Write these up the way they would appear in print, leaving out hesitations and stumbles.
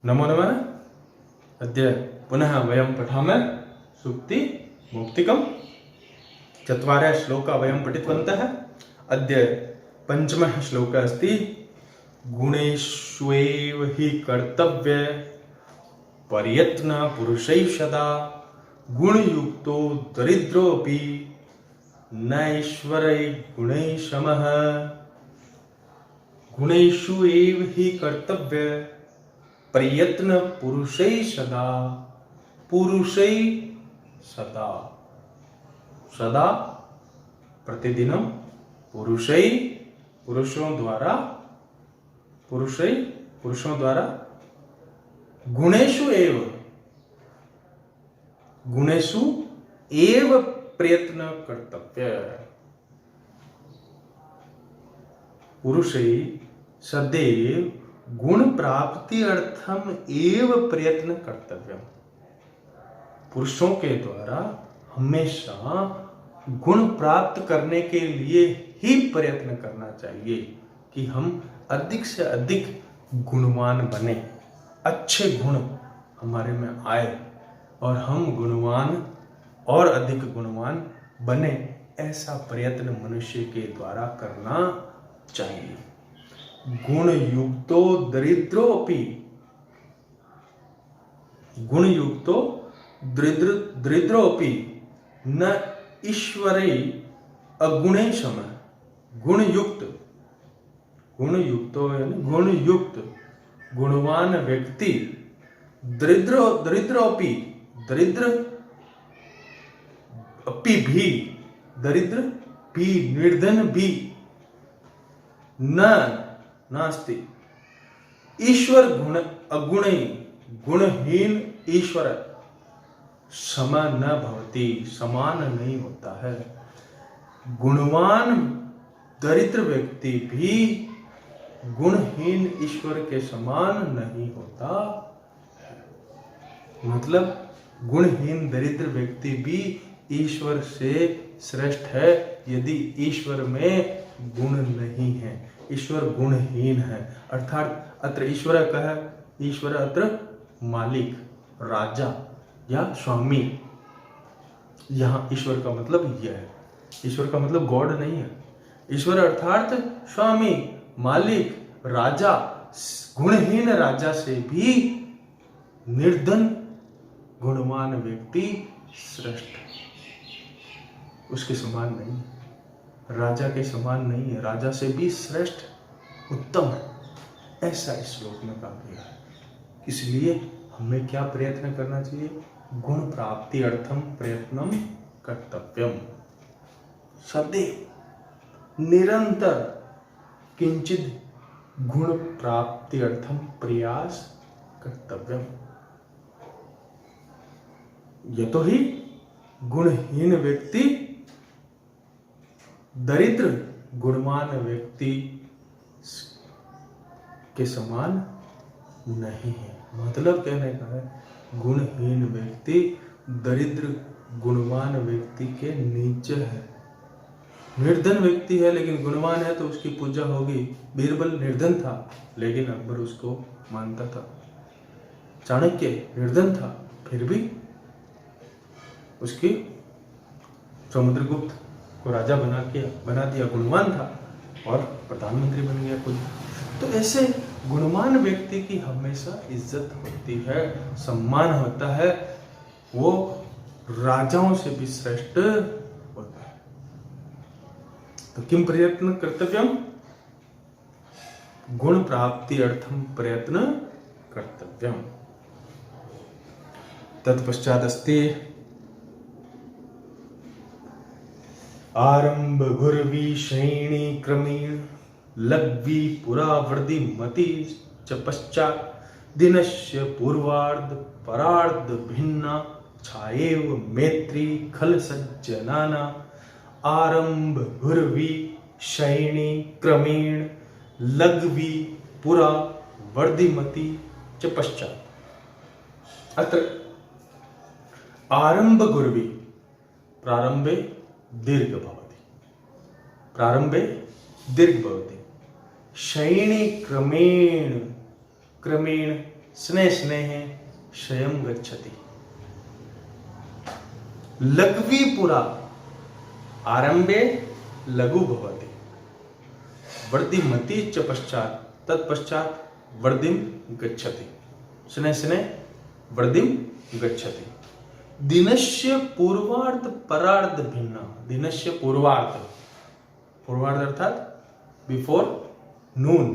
नमो नमः। अद्य पुनः वयं पठामः सूक्तिमुक्तिकं। चत्वारः श्लोकाः वयं पठितवन्तः। अद्य पञ्चमः श्लोकः अस्ति। गुणेष्वेव हि कर्तव्य प्रयत्न पुरुषैः सदा गुणयुक्तो दरिद्रोऽपि नैश्वरैः गुणैः समः। गुणेषु एव हि कर्तव्य प्रयत्न पुरुषै सदा पुरुषै सदा सदा प्रतिदिनम पुरुषै पुरुषों द्वारा गुणेषु एव प्रयत्न कर्तव्य। पुरुषै सदैव गुण प्राप्ति अर्थम एव प्रयत्न कर्तव्य। पुरुषों के द्वारा हमेशा गुण प्राप्त करने के लिए ही प्रयत्न करना चाहिए कि हम अधिक से अधिक गुणवान बने, अच्छे गुण हमारे में आए और हम गुणवान और अधिक गुणवान बने। ऐसा प्रयत्न मनुष्य के द्वारा करना चाहिए। गुण युक्तो दरिद्रोऽपि दरिद्रोऽपि न ईश्वरे अगुणे समः। गुणयुक्त गुणवान व्यक्ति दरिद्र निर्धन भी नास्ति। ईश्वर गुण अगुणे गुणहीन ईश्वर समान न भवति, समान नहीं होता है। गुणवान दरिद्र व्यक्ति भी गुणहीन ईश्वर के समान नहीं होता है। मतलब गुणहीन दरिद्र व्यक्ति भी ईश्वर से श्रेष्ठ है यदि ईश्वर में गुण नहीं है, ईश्वर गुणहीन है। अर्थात अत्र ईश्वर कह, ईश्वर अत्र मालिक, राजा या स्वामी। यहाँ ईश्वर का मतलब यह है। ईश्वर का मतलब गॉड नहीं है। ईश्वर अर्थात स्वामी, मालिक, राजा। गुणहीन राजा से भी निर्धन गुणवान व्यक्ति श्रेष्ठ, उसके समान नहीं है, राजा के समान नहीं है, राजा से भी श्रेष्ठ, उत्तम है। ऐसा इस श्लोक में कहा गया है। इसलिए हमें क्या प्रयत्न करना चाहिए? गुण प्राप्ति अर्थम प्रयत्नम कर्तव्यम। सदैव निरंतर किंचित गुण प्राप्ति अर्थम प्रयास कर्तव्यम। यतोहि गुणहीन व्यक्ति दरिद्र गुणवान व्यक्ति के समान नहीं है। मतलब कहने का है, गुणहीन व्यक्ति दरिद्र गुणवान व्यक्ति के नीचे है। निर्धन व्यक्ति है लेकिन गुणवान है तो उसकी पूजा होगी। बीरबल निर्धन था लेकिन अकबर उसको मानता था। चाणक्य निर्धन था फिर भी उसकी समुद्रगुप्त को राजा बना दिया। गुणवान था और प्रधानमंत्री बन गया खुद। तो ऐसे गुणवान व्यक्ति की हमेशा इज्जत होती है, सम्मान होता है, वो राजाओं से भी श्रेष्ठ होता है। तो किम प्रयत्न कर्तव्यम? गुण प्राप्ति अर्थम प्रयत्न कर्तव्यम। तत्पश्चात अस्ति आरंभ घुर्वी श्रेणी क्रमेण लग्वी पुरा वृद्धि मति च पश्चात् दिनस्य पूर्वार्ध परार्ध भिन्ना छाएव मैत्री खल सज्जनाना। आरंभ घुर्वी श्रेणी क्रमेण लग्वी पुरा वृद्धि मति च पश्चात्। अत्र आरंभ गुर्वी प्रारंभे दीर्घ भवति। शयने क्रमेण स्नेह स्नेह क्षयम गच्छति। लघ्वी पुरा आरंभे लघु भवति, वर्धिमति च पश्चात तत्पश्चात वर्धिम गच्छति। स्नेह स्नेह वर्धिम गच्छति। दिनस्य पूर्वार्ध परार्ध भिन्न। दिनस्य पूर्वार्ध, पूर्वार्ध अर्थात बिफोर नून,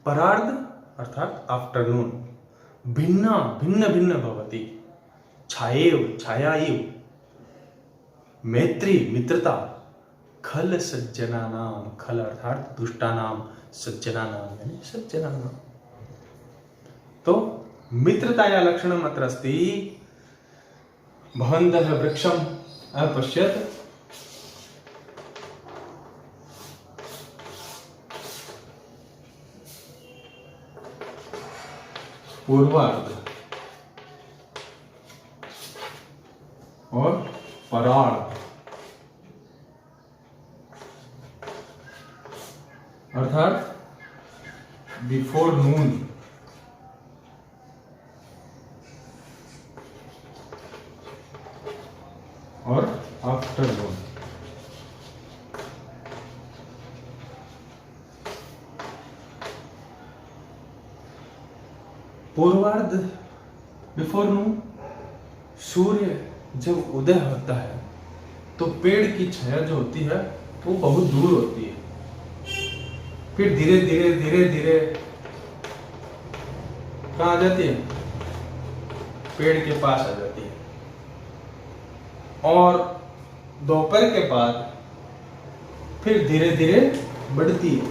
परार्ध अर्थात आफ्टरनून। भिन्न भिन्न भिन्न भवति। छायेव छायाएव, मैत्री मित्रता, खल सज्जनानाम, खल अर्थात दुष्टानाम, सज्जनानाम यानी सज्जनानाम। तो मित्रताया लक्षणम अत्र अस्ति। भवन्तः वृक्षम् अपश्यत्, पूर्वार्ध और परार्ध अर्थात बिफोर नून और आफ्टर नून। पूर्वार्ध बिफोर नून, सूर्य जब उदय होता है तो पेड़ की छाया जो होती है वो बहुत दूर होती है, फिर धीरे धीरे धीरे धीरे कहाँ आ जाती है, पेड़ के पास आ जाती है। और दोपहर के बाद फिर धीरे धीरे बढ़ती है।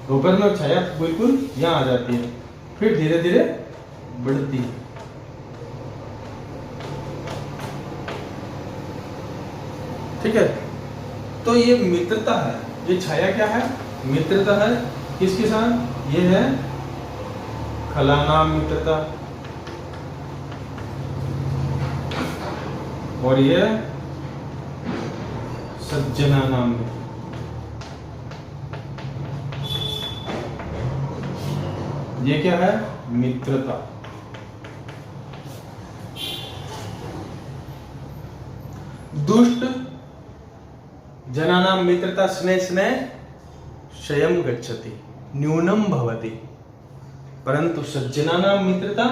दोपहर में छाया बिल्कुल यहाँ आ जाती है, फिर धीरे धीरे बढ़ती है। ठीक है, तो ये मित्रता है। ये छाया क्या है? मित्रता है। किसके साथ? ये है खलानाम मित्रता, और ये सज्जना नाम मित्रता। ये क्या है? मित्रता। दुष्ट जनानां मित्रता स्नेह स्नेह क्षयम गच्छति, न्यूनम भवति, परंतु सज्जनानां मित्रता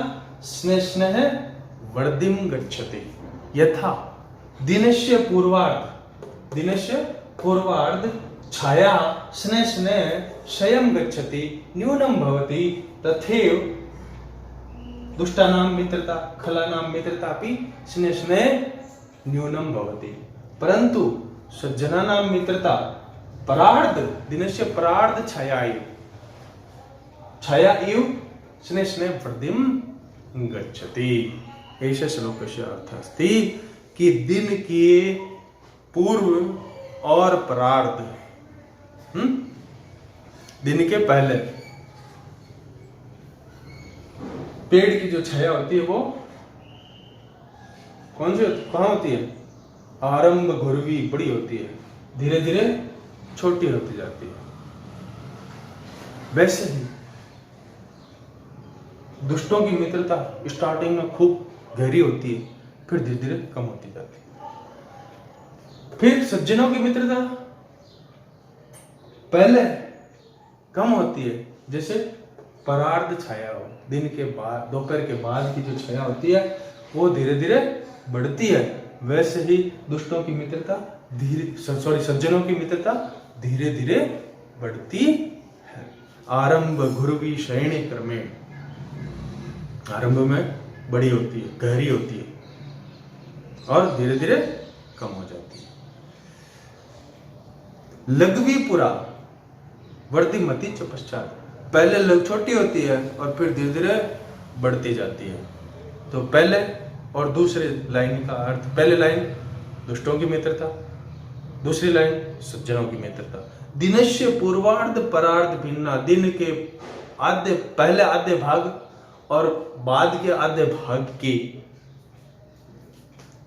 स्नेह स्नेह वर्धिम गच्छति। यथा दिनस्य पूर्वार्ध छाया स्नेह स्नेह क्षयम गच्छति, न्यूनम भवति, तथैव दुष्टानां मित्रता खलानां मित्रता अपि स्नेह स्नेह न्यूनम भवति, परंतु सज्जनानां मित्रता परार्ध दिनस्य परार्ध छाया इव स्नेह स्नेह वर्धिम गच्छति। ऐसे श्लोकस्य अर्थः अस्ति कि दिन के पूर्व और परार्ध, दिन के पहले पेड़ की जो छाया होती है वो कौन सी कहाँ होती है? आरंभ घुरवी बड़ी होती है, धीरे धीरे छोटी होती जाती है। वैसे ही दुष्टों की मित्रता स्टार्टिंग में खूब गहरी होती है, फिर धीरे धीरे कम होती जाती है। फिर सज्जनों की मित्रता पहले कम होती है, जैसे परार्ध छाया हो, दिन के बाद दोपहर के बाद की जो छाया होती है वो धीरे धीरे बढ़ती है। वैसे ही दुष्टों की मित्रता सज्जनों की मित्रता धीरे धीरे बढ़ती है। आरंभ घुरवी शयने क्रमेण, आरंभ में बड़ी होती है, गहरी होती है और धीरे धीरे कम हो जाती है। लघ्वी पुरा वर्धिमति च पश्चात, पहले छोटी होती है और फिर धीरे धीरे बढ़ती जाती है। तो पहले और दूसरे लाइन का अर्थ, पहले लाइन दुष्टों की मित्रता, दूसरी लाइन सज्जनों की मित्रता। दिनस्य पूर्वार्ध परार्ध भिन्ना, दिन के आधे पहले आधे भाग और बाद के आधे भाग की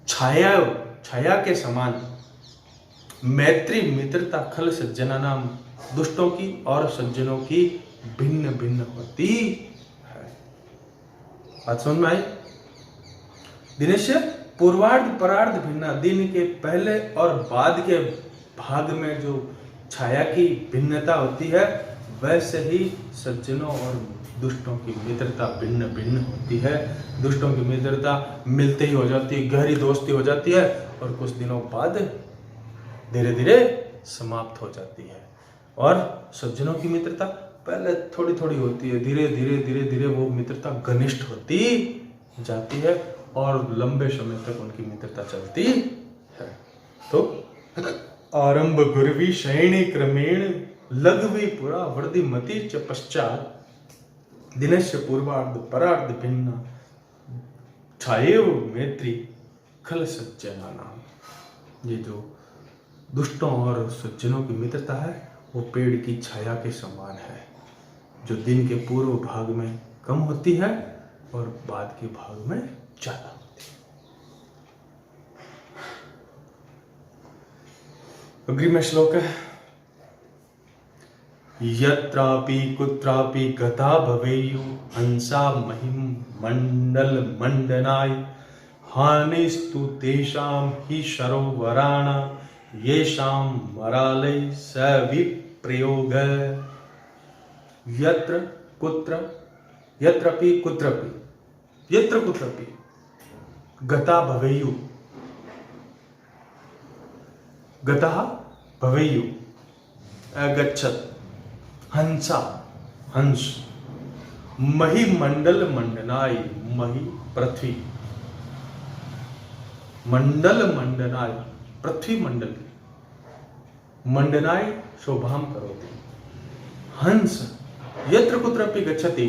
छाया के समान मैत्री मित्रता खल सज्जना नाम दुष्टों की और सज्जनों की भिन्न भिन्न होती है। बात समझ में आई? दिनस्य पूर्वार्ध परार्ध भिन्ना, दिन के पहले और बाद के भाग में जो छाया की भिन्नता होती है, वैसे ही सज्जनों और दुष्टों की मित्रता भिन्न भिन्न होती है। दुष्टों की मित्रता मिलते ही हो जाती है, गहरी दोस्ती हो जाती है, और कुछ दिनों बाद धीरे धीरे समाप्त हो जाती है। और सज्जनों की मित्रता पहले थोड़ी थोड़ी होती है, धीरे धीरे धीरे धीरे वो मित्रता घनिष्ठ होती जाती है, और लंबे समय तक उनकी मित्रता चलती है। तो आरंभ गुरवी शयनी क्रमेण लघवी पुरा वर्धि मति च पश्चात दिनस्य पूर्वार्ध परार्ध भिन्न छाएव मैत्री खल सज्जना नाम। ये जो दुष्टों और सज्जनों की मित्रता है वो पेड़ की छाया के समान है, जो दिन के पूर्व भाग में कम होती है और बाद के भाग में ज्यादा होती है। अग्रिम श्लोक है, यत्रापि कुत्रापि गता भवेयु हंसा महिम मंडल मंडनाय हानिस्तु तेषां हि सरोवराणा येषां मरालय सविप्रयोग। यत्र कुत्र यत्रपि कुत्रपि यत्र कुत्रपि गता भवेयु, गतः भवेयु अगच्छत्, हंसा हंस, मही मंडल मंडनाय, मही पृथ्वी, मंडल मंडनाय पृथ्वी मंडल, मंडनाय शोभाम करोति, हंस यत्र कुत्रापि गच्छति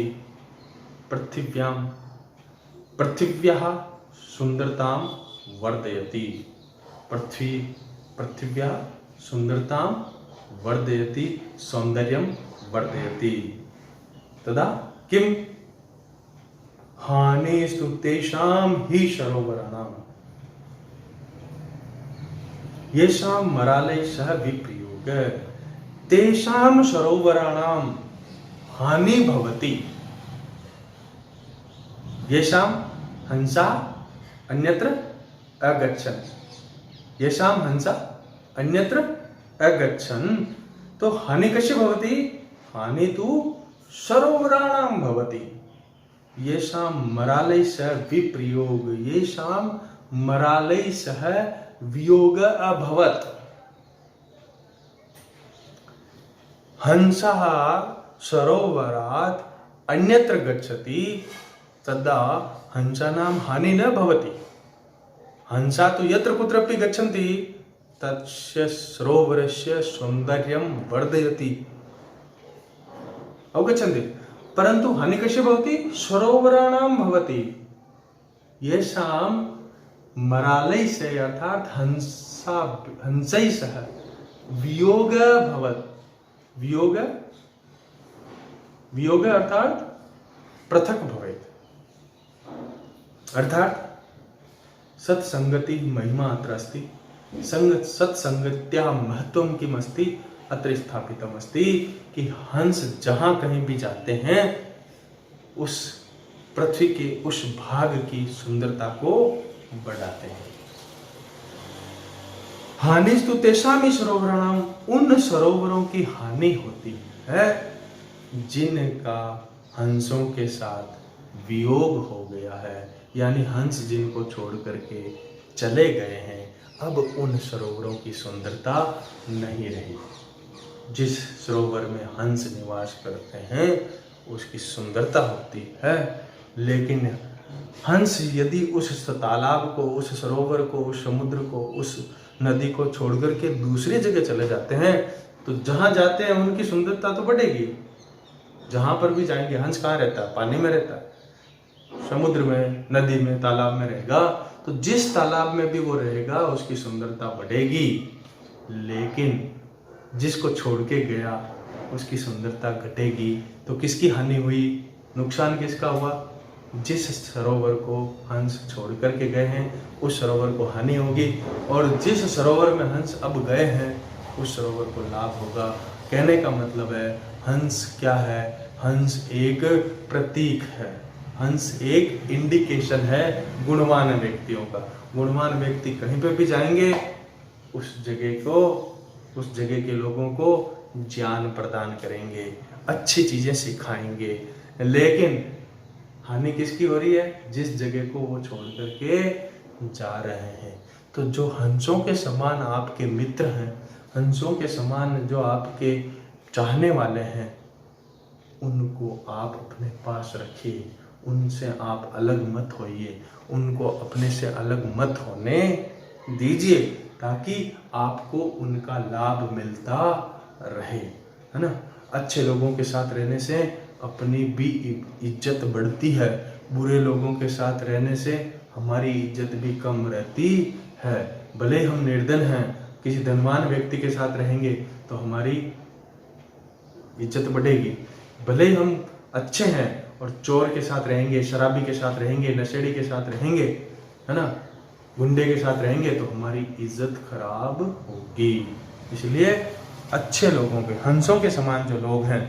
पृथिव्यां पृथिव्याः सुंदरतां वर्धयति, पृथिव्याः सुंदरतां वर्धयति, सौंदर्यं वर्धयति। तदा किं हानिस्तु तेषां हि सरोवराणां येषां मरालय सह विप्रयोग। तेषां सरोवराणां हानि भवति, येषां हंसा अन्यत्र अगच्छन्, येषां हंसा अन्यत्र अगच्छन्। तो हानि कस्य भवति? हानि तु सरोवराणां भवति। येषां मरालय सह विप्रयोग, येषां मरालय सह वियोग अभवत्। हंसः सरोवरात् अन्यत्र गच्छति तदा हंसानां हानि न भवति। हंसा तु यत्र कुत्रापि गच्छन्ति तस्य सरोवरस्य सौन्दर्यं वर्धयति, अवगच्छन्ति। परन्तु हानि कस्य भवति? सरोवराणां भवति। येषां मरालय से अर्थात हंसै सह वियोग भवत्। वियोग अर्थात पृथक भवेत्, अर्थात सत्संगति महिमा अत्र अस्ति। सत्संगत्याः महत्वं किम् अस्ति अत्र स्थापितम् अस्ति कि हंस जहां कहीं भी जाते हैं उस पृथ्वी के उस भाग की सुंदरता को बढ़ाते हैं। हानिस्तु तेषां सरोवराणां, उन सरोवरों की हानि होती है जिनका हंसों के साथ वियोग हो गया है, यानी हंस जिनको छोड़ करके चले गए हैं, अब उन सरोवरों की सुंदरता नहीं रही। जिस सरोवर में हंस निवास करते हैं उसकी सुंदरता होती है, लेकिन हंस यदि उस तालाब को, उस सरोवर को, उस समुद्र को, उस नदी को छोड़ करके दूसरी जगह चले जाते हैं तो जहां जाते हैं उनकी सुंदरता तो बढ़ेगी। जहां पर भी जाएंगे, हंस कहाँ रहता है? पानी में रहता है, समुद्र में, नदी में, तालाब में रहेगा, तो जिस तालाब में भी वो रहेगा उसकी सुंदरता बढ़ेगी। लेकिन जिसको छोड़ के गया उसकी सुंदरता घटेगी। तो किसकी हानि हुई? नुकसान किसका हुआ? जिस सरोवर को हंस छोड़ करके गए हैं उस सरोवर को हानि होगी, और जिस सरोवर में हंस अब गए हैं उस सरोवर को लाभ होगा। कहने का मतलब है हंस क्या है? हंस एक प्रतीक है। हंस एक इंडिकेशन है गुणवान व्यक्तियों का। गुणवान व्यक्ति कहीं पे भी जाएंगे उस जगह के लोगों को ज्ञान प्रदान करेंगे, अच्छी चीजें सिखाएंगे। लेकिन हानि किसकी हो रही है? जिस जगह को वो छोड़ करके जा रहे हैं। तो जो हंसों के समान आपके मित्र हैं, हंसों के समान जो आपके चाहने वाले हैं, उनको आप अपने पास रखिए, उनसे आप अलग मत होइए, उनको अपने से अलग मत होने दीजिए, ताकि आपको उनका लाभ मिलता रहे, है ना। अच्छे लोगों के साथ रहने से अपनी भी इज्जत बढ़ती है, बुरे लोगों के साथ रहने से हमारी इज्जत भी कम रहती है। भले हम निर्धन हैं, किसी धनवान व्यक्ति के साथ रहेंगे तो हमारी इज्जत बढ़ेगी। भले ही हम अच्छे हैं और चोर के साथ रहेंगे, शराबी के साथ रहेंगे, नशेड़ी के साथ रहेंगे, है ना, गुंडे के साथ रहेंगे तो हमारी इज्जत खराब होगी। इसलिए अच्छे लोगों के, हंसों के समान जो लोग हैं,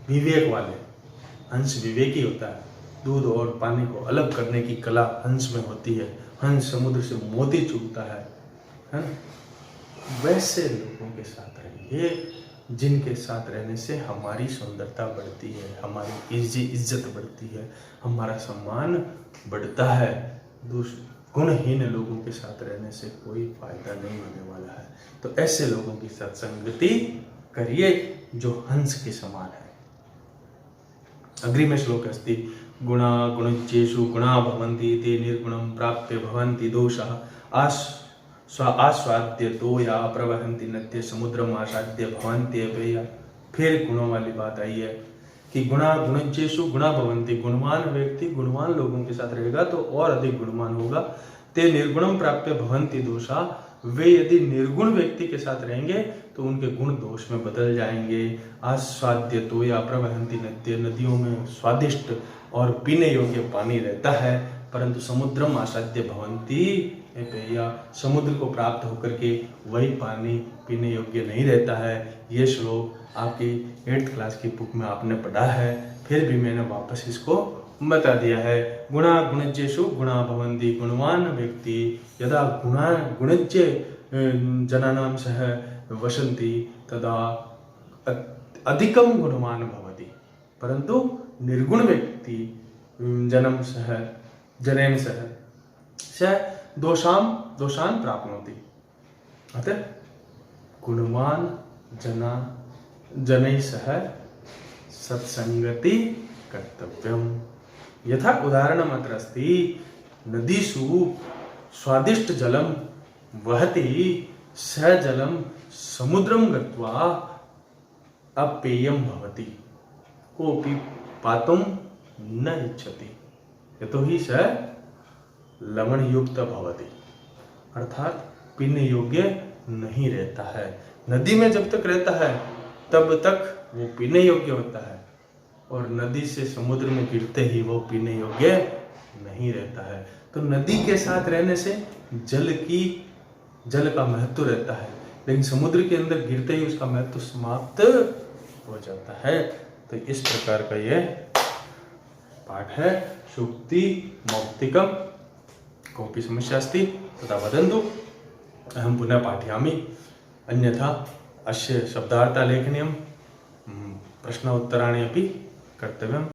विवेक वाले, हंस विवेकी होता है, दूध और पानी को अलग करने की कला हंस में होती है, हंस समुद्र से मोती चुगता है ना। वैसे लोगों के साथ रहिए जिनके साथ रहने से हमारी सुंदरता बढ़ती है, हमारी इज्जत बढ़ती है, हमारा सम्मान बढ़ता है। गुणहीन लोगों के साथ रहने से कोई फायदा नहीं होने वाला है। तो ऐसे लोगों की सत्संगति करिए जो हंस के समान है। अग्रिमे श्लोके अस्ति गुणा गुणज्येषु गुणा भवन्ति ते निर्गुणं प्राप्य भवन्ति दोषः आस्वाद्य तो या प्रवहन्ति नद्य समुद्रम आसाद्य भवन्ति अपेया। फिर गुणों वाली बात आई है कि गुणा गुणज्येषु गुणा भवन्ति, गुणवान व्यक्ति गुणवान लोगों के साथ रहेगा तो और अधिक गुणवान होगा। ते निर्गुणम प्राप्य भवन्ति दोषा, वे यदि निर्गुण व्यक्ति के साथ रहेंगे तो उनके गुण दोष में बदल जाएंगे। आस्वाद्य तो या प्रवहन्ति नद्य, नदियों में स्वादिष्ट और पीने योग्य पानी रहता है, परंतु समुद्रम आसाद्य भवन्ति अपेया, समुद्र को प्राप्त होकर के वही पानी पीने योग्य नहीं रहता है। ये श्लोक आपकी 8th क्लास की बुक में आपने पढ़ा है, फिर भी मैंने वापस इसको बता दिया है। गुणा गुणज्येषु गुणा भवन्ति, गुणवान व्यक्ति यदा गुणज्य जनानां सह वसन्ति तदा अधिकम गुणवान भवति, परंतु निर्गुण व्यक्ति जनेन सह दोषान प्राप्नोति। अतः गुणवान जनैः सह सत्संगति कर्तव्यम। यथा उदाहरणम् अत्र अस्ति, नदीषु स्वादिष्ट जलम वहति, स जलम समुद्रम गत्वा अपेयम भवति, कोऽपि पातुं न इच्छति यतोहि स लवण युक्त भवति, अर्थात पीने योग्य नहीं रहता है। नदी में जब तक रहता है तब तक वो पीने योग्य होता है, और नदी से समुद्र में गिरते ही वो पीने योग्य नहीं रहता है। तो नदी के साथ रहने से जल का महत्व रहता है, लेकिन समुद्र के अंदर गिरते ही उसका महत्व समाप्त हो जाता है। तो इस प्रकार का ये पाठ है। सूक्ति मौक्तिकम कोऽपि समस्या अस्ति तथा वदन्तु, अहं पुनः पाठयामि, अन्यथा अस्य शब्दार्थः लेखनीयं, प्रश्न उत्तराणि अपि कर्तव्यम्।